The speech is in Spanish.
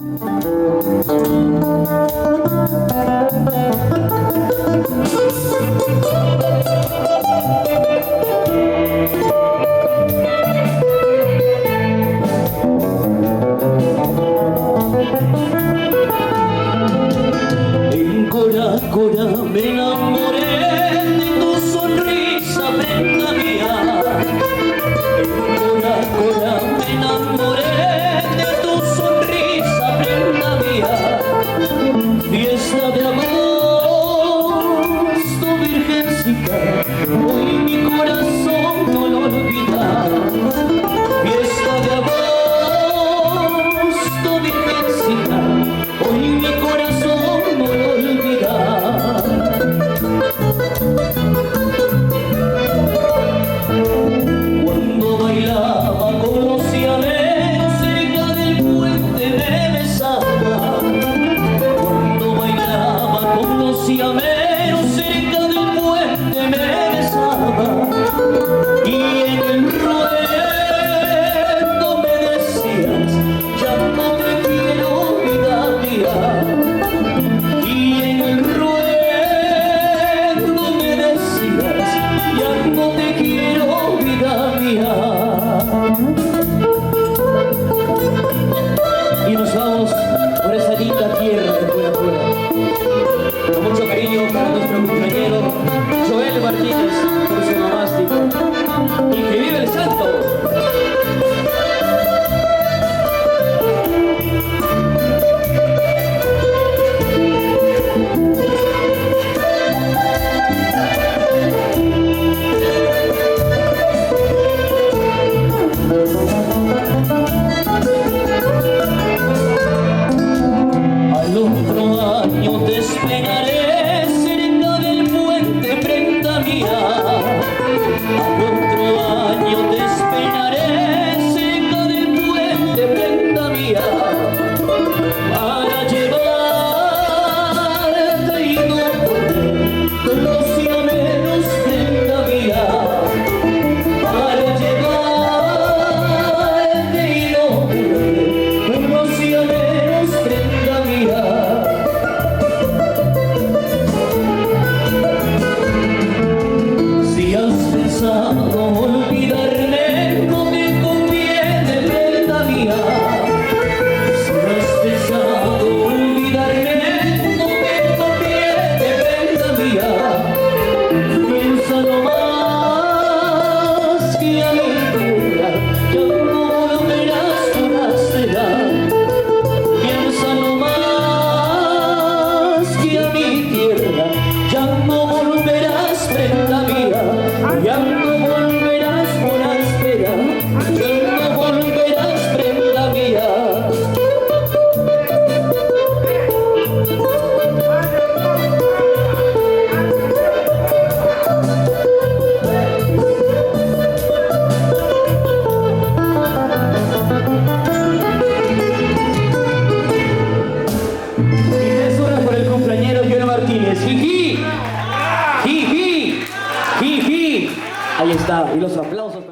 En Cora, Cora me enamoré de tu sonrisa, prenda mía. En Cora, Cora me enamoré de tu sonrisa, prenda mía. Fiesta de agosto, virgencita, hoy mi corazón no lo olvida. Fiesta de agosto, virgencita, hoy mi corazón no lo olvida. Cuando bailaba con los llaveros cerca del puente me besaba. Cuando bailaba con los llaveros cerca del puente me besaba. Y en el ruedo me decías, ya no te quiero, vida mía. Y en el ruedo me decías, ya no te quiero, vida mía. Y nos vamos por esa linda tierra de fuera a fuera. Con mucho cariño para nuestro compañero Joel Martínez, por su mamástico. ¡Y que vive el santo! Al otro año te esperaré cerca del puente, prenda mía. Al otro año te esperaré cerca del puente, prenda mía, para llevarte y no volver con los llaveros, prenda mía. Para llevarte y no volver con los llaveros, prenda mía. Si has pensado olvidarme, no te conviene, prenda mía. Si has pensado olvidarme, no te conviene, prenda mía. Piénsalo más, que a mi tierra ya no volverás foraster. Piénsalo más, que a mi tierra ya no volverás, prenda mía. Ya no volverás forastera, ya no volverás, prenda mía. Y 3 horas por el cumpleañero Joel Martínez. ¡Jiji! ¡Jiji! ¡Jiji! Ahí está, y los aplausos.